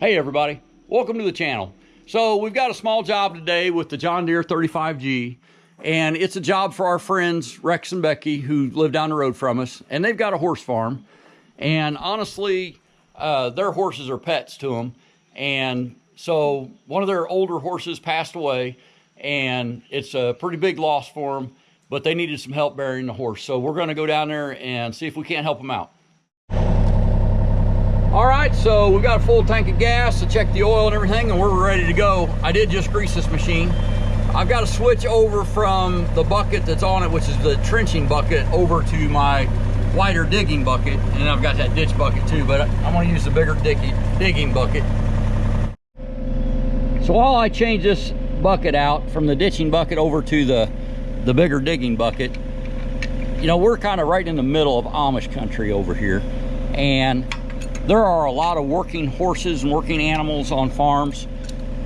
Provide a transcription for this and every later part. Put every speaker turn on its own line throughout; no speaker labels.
Hey everybody, welcome to the channel. So we've got a small job today with the John Deere 35G, and it's a job for our friends Rex and Becky who live down the road from us, and they've got a horse farm. And honestly, their horses are pets to them. And so one of their older horses passed away, and it's a pretty big loss for them, but they needed some help burying the horse. So we're gonna go down there and see if we can't help them out. All right, so we've got a full tank of gas to check the oil and everything, and we're ready to go. I did just grease this machine. I've got to switch over from the bucket that's on it, which is the trenching bucket, over to my wider digging bucket. And then I've got that ditch bucket too, but I'm gonna use the bigger digging bucket. So while I change this bucket out from the ditching bucket over to the bigger digging bucket, you know, we're kind of right in the middle of Amish country over here. And there are a lot of working horses and working animals on farms,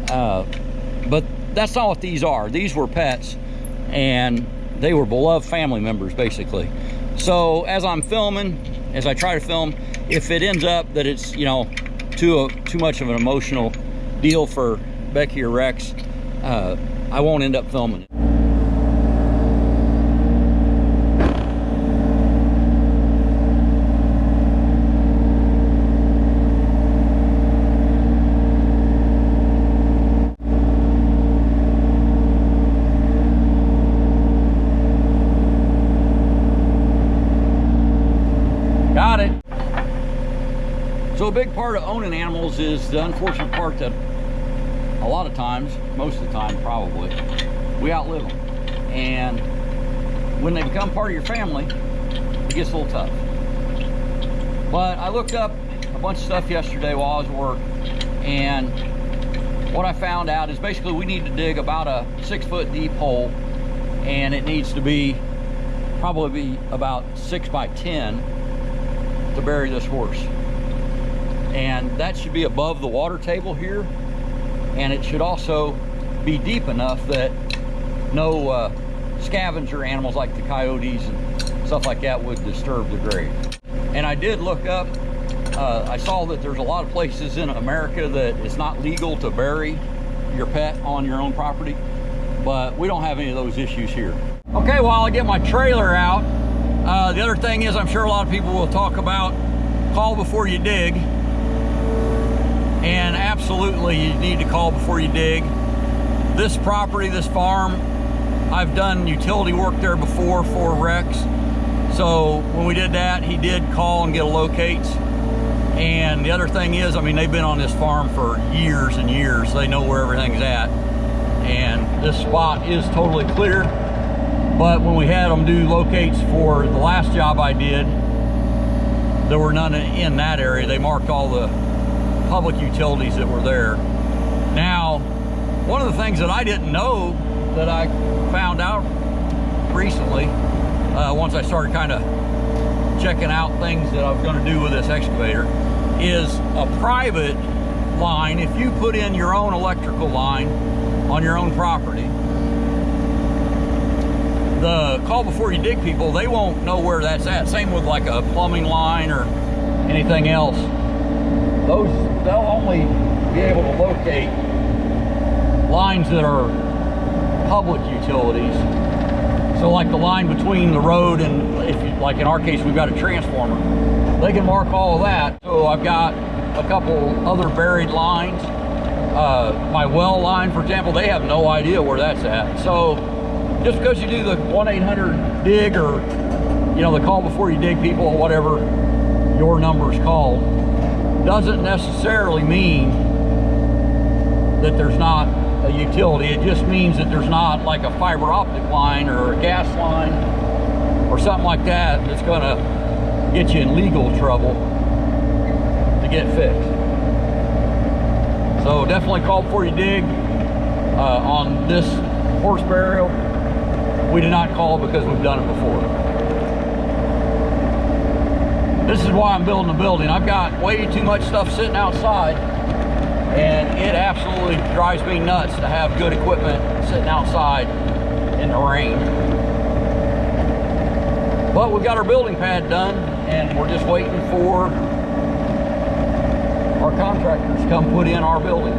but that's not what these are. These were pets, and they were beloved family members, basically. So as I'm filming, as I try to film, if it ends up that it's, you know, too much of an emotional deal for Becky or Rex, I won't end up filming it. Got it. So a big part of owning animals is the unfortunate part that a lot of times, most of the time probably, we outlive them. And when they become part of your family, it gets a little tough. But I looked up a bunch of stuff yesterday while I was at work, and what I found out is basically we need to dig about a 6-foot deep hole, and it needs to be probably about 6 by 10 to bury this horse. And that should be above the water table here, and it should also be deep enough that no scavenger animals like the coyotes and stuff like that would disturb the grave. And I did look up, I saw that there's a lot of places in America that it's not legal to bury your pet on your own property, but we don't have any of those issues here. Okay, while I get my trailer out, the other thing is, I'm sure a lot of people will talk about call before you dig, and absolutely you need to call before you dig. This property, this farm, I've done utility work there before for Rex, so when we did that, he did call and get a locates. And the other thing is, I mean, they've been on this farm for years and years. They know where everything's at, and this spot is totally clear. But when we had them do locates for the last job I did, there were none in that area. They marked all the public utilities that were there. Now, one of the things that I didn't know that I found out recently, once I started kind of checking out things that I was going to do with this excavator, is a private line. If you put in your own electrical line on your own property, the call before you dig people, they won't know where that's at. Same with like a plumbing line or anything else. Those, they'll only be able to locate lines that are public utilities. So like the line between the road and, if you, like in our case, we've got a transformer, they can mark all of that. So I've got a couple other buried lines. My well line, for example, they have no idea where that's at. So just because you do the 1-800-DIG, or, you know, the call before you dig people, or whatever your number is called, doesn't necessarily mean that there's not a utility. It just means that there's not like a fiber optic line or a gas line or something like that that's going to get you in legal trouble to get fixed. So definitely call before you dig. On this horse burial, we did not call because we've done it before. This is why I'm building a building. I've got way too much stuff sitting outside, and it absolutely drives me nuts to have good equipment sitting outside in the rain. But we've got our building pad done, and we're just waiting for our contractors come put in our building,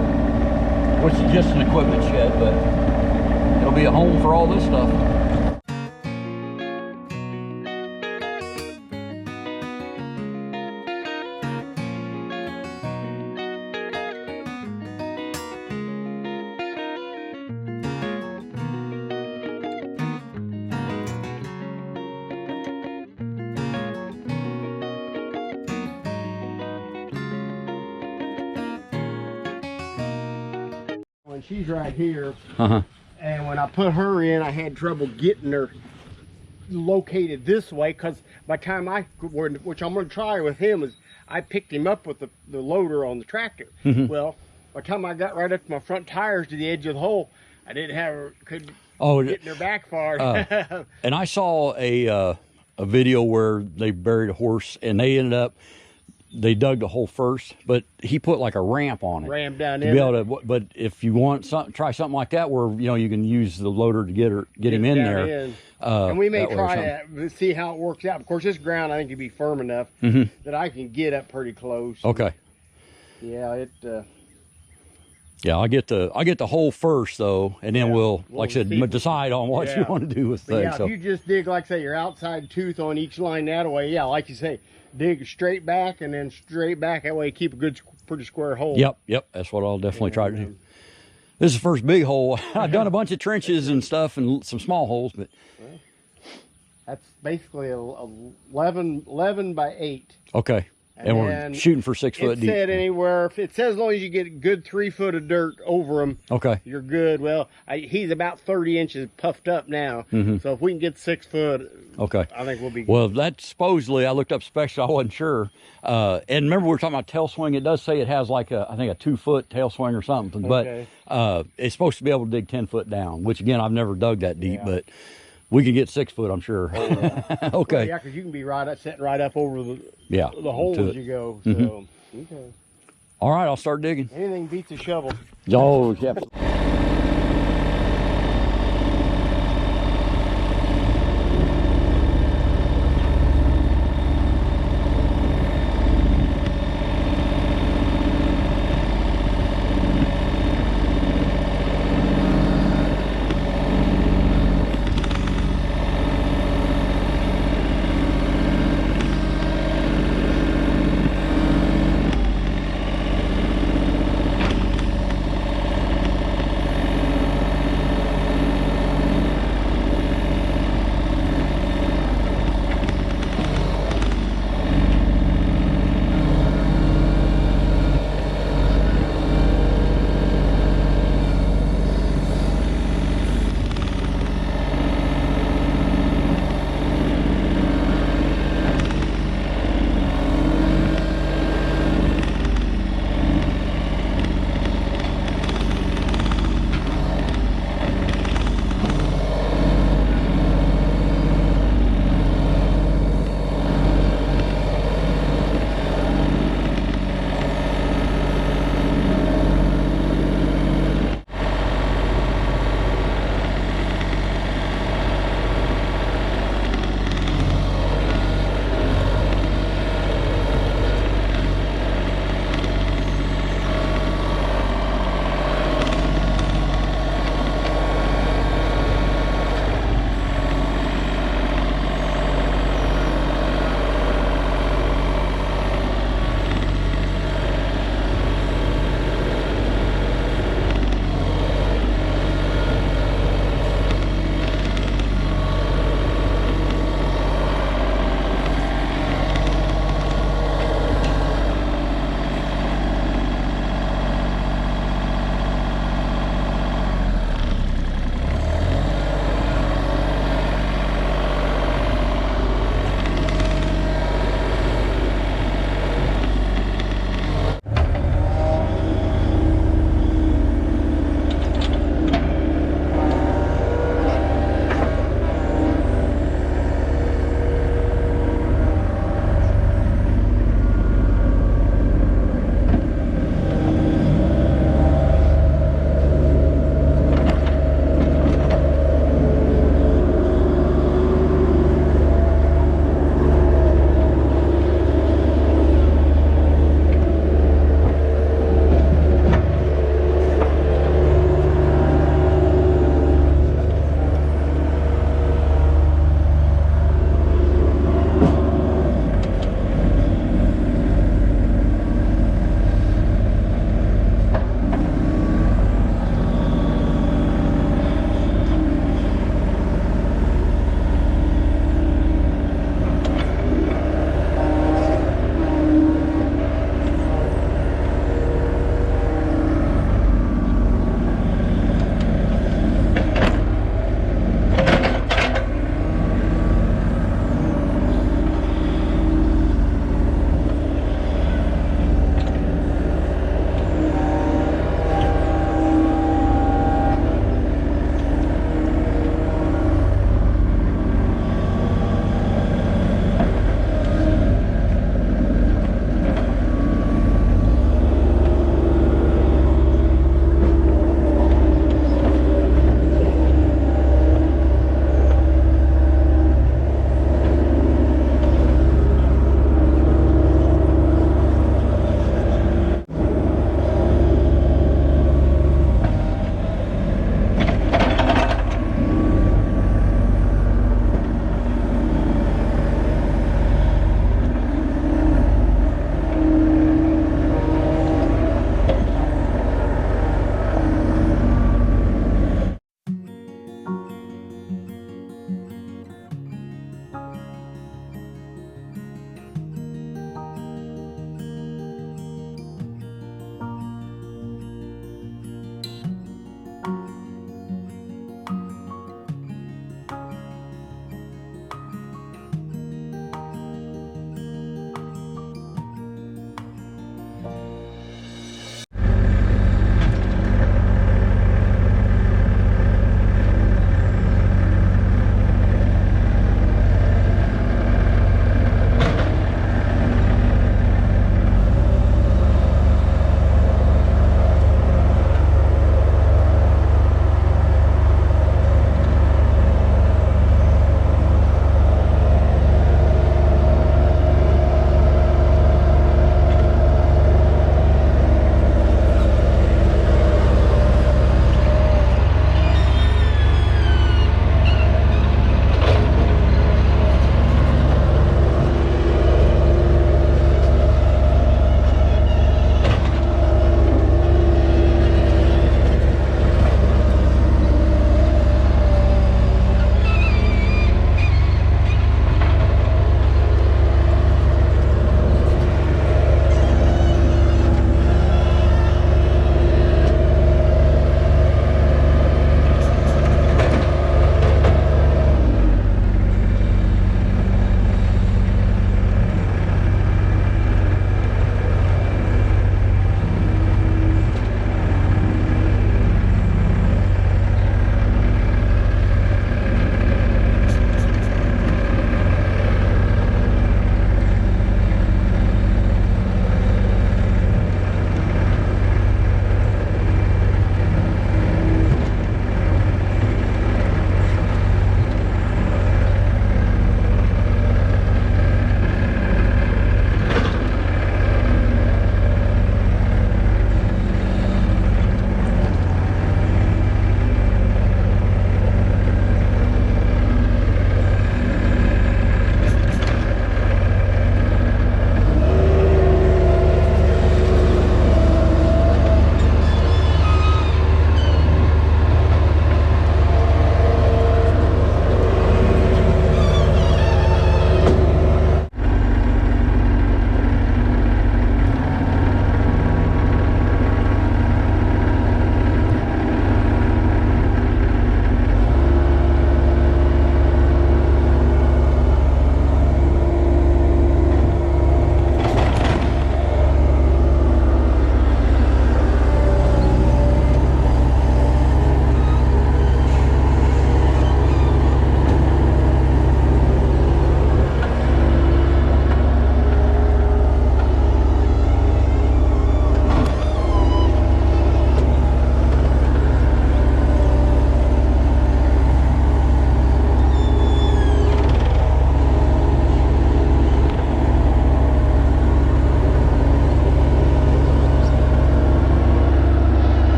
which is just an equipment shed, but it'll be a home for all this stuff.
When she's right here, and when I put her in, I had trouble getting her located this way, because by the time which I'm going to try with him, is I picked him up with the loader on the tractor. Well, by the time I got right up to my front tires to the edge of the hole, I didn't have her, couldn't get in her back far.
And I saw a video where they buried a horse, and they dug the hole first, but he put like a ramp on it.
Ramp down
to
in
be able to, but if you want try something like that, where you can use the loader to get him in there.
And we may try that, see how it works out. Of course, this ground I think would be firm enough that I can get up pretty close.
Okay.
Yeah,
yeah, I get the hole first though, and then we'll like I said, decide on what you want to do with things.
Yeah, if you just dig, like say, your outside tooth on each line that way, yeah, like you say, dig straight back and then straight back. That way you keep a good, pretty square hole.
Yep. That's what I'll definitely try to do. This is the first big hole. I've done a bunch of trenches and stuff and some small holes, but
that's basically 11 by 8.
Okay. And we're shooting for 6 foot deep.
It said anywhere, if it says as long as you get a good 3 foot of dirt over them,
okay,
you're good. Well, he's about 30 inches puffed up now, so if we can get 6 foot,
okay,
I think we'll be good.
Well, that supposedly, I looked up specs, I wasn't sure. And remember, we were talking about tail swing. It does say it has like I think a 2 foot tail swing or something, but it's supposed to be able to dig 10 foot down, which again, I've never dug that deep, but we can get 6 foot, I'm sure. Oh, yeah. Okay.
Well, yeah, because you can be sitting right up over the hole as you go. So, okay.
All right, I'll start digging.
Anything beats a shovel.
Oh, yeah.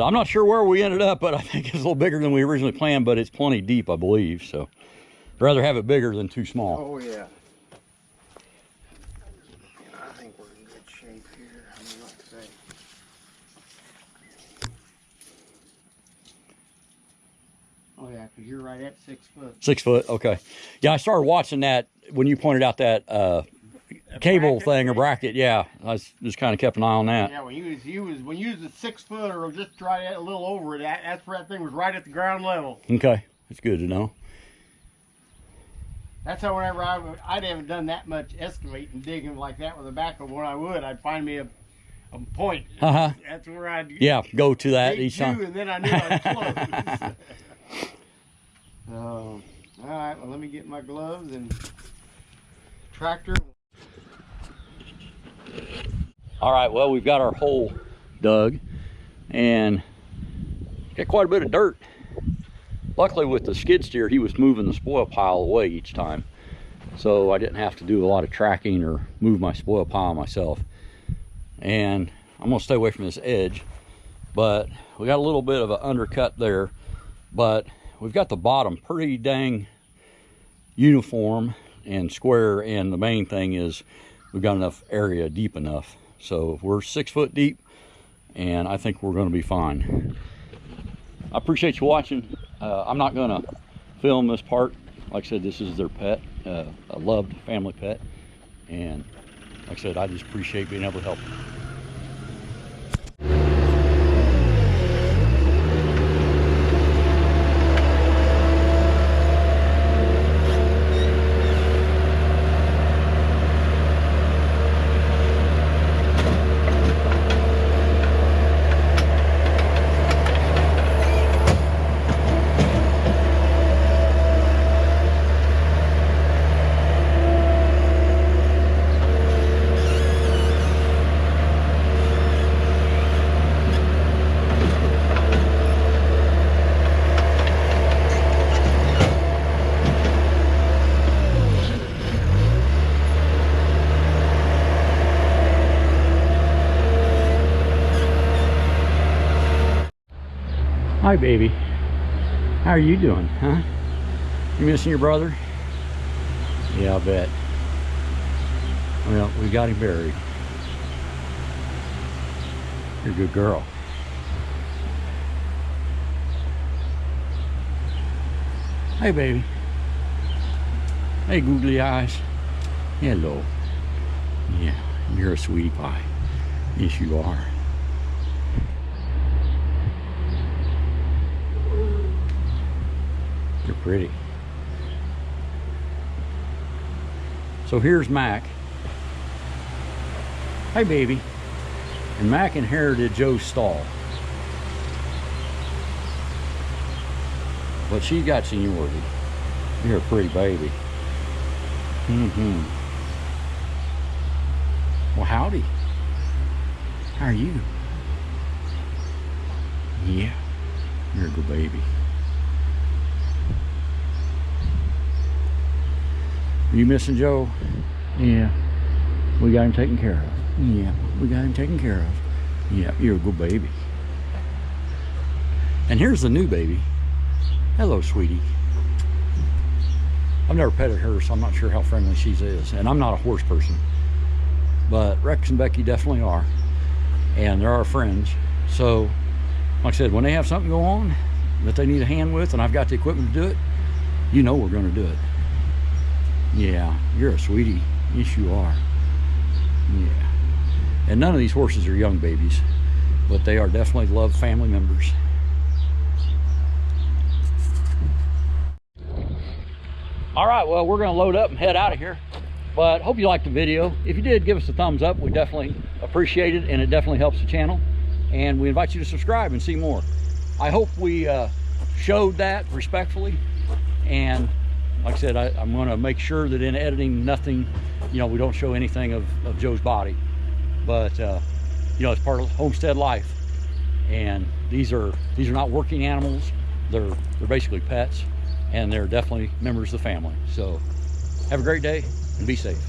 But I'm not sure where we ended up, but I think it's a little bigger than we originally planned, but it's plenty deep, I believe. So I'd rather have it bigger than too small.
Oh, yeah. I think we're in good shape here. I mean, like I say. Oh, yeah, because you're right at 6 foot.
6 foot, okay. Yeah, I started watching that when you pointed out that cable
bracket
thing or bracket. Yeah, I just kind of kept an eye on that.
Yeah, when you was a 6 foot or just right at a little over it, that's where that thing was right at the ground level.
Okay, that's good to know.
That's how whenever I'd haven't done that much excavating, digging like that with a backhoe. When I would, I'd find me a point. That's where I'd
go to that
dig
each time.
and then I knew I was close. All right, well, let me get my gloves and tractor.
All right, well, we've got our hole dug and got quite a bit of dirt. Luckily with the skid steer, he was moving the spoil pile away each time, so I didn't have to do a lot of tracking or move my spoil pile myself. And I'm gonna stay away from this edge, but we got a little bit of an undercut there, but we've got the bottom pretty dang uniform and square, and the main thing is we've got enough area, deep enough. So we're 6 foot deep, and I think we're gonna be fine. I appreciate you watching. I'm not gonna film this part. Like I said, this is their pet, a loved family pet. And like I said, I just appreciate being able to help them. Hi, baby. How are you doing, huh? You missing your brother? Yeah, I bet. Well, we got him buried. You're a good girl. Hey, baby. Hey, googly eyes. Hello. Yeah, you're a sweetie pie. Yes, you are. You're pretty. So here's Mac. Hey, baby. And Mac inherited Joe's stall, but she got seniority. You're a pretty baby. Well, howdy. How are you? Yeah, you're a good baby. Are you missing Joe? Yeah. We got him taken care of. Yeah, we got him taken care of. Yeah, you're a good baby. And here's the new baby. Hello, sweetie. I've never petted her, so I'm not sure how friendly she is. And I'm not a horse person. But Rex and Becky definitely are. And they're our friends. So, like I said, when they have something go on that they need a hand with, and I've got the equipment to do it, you know we're going to do it. Yeah, you're a sweetie. Yes, you are. Yeah. And none of these horses are young babies, but they are definitely loved family members. All right, well, we're going to load up and head out of here. But hope you liked the video. If you did, give us a thumbs up. We definitely appreciate it, and it definitely helps the channel. And we invite you to subscribe and see more. I hope we showed that respectfully. And like I said, I'm going to make sure that in editing, nothing, we don't show anything of Joe's body. But, it's part of homestead life. And these are not working animals. They're basically pets. And they're definitely members of the family. So have a great day and be safe.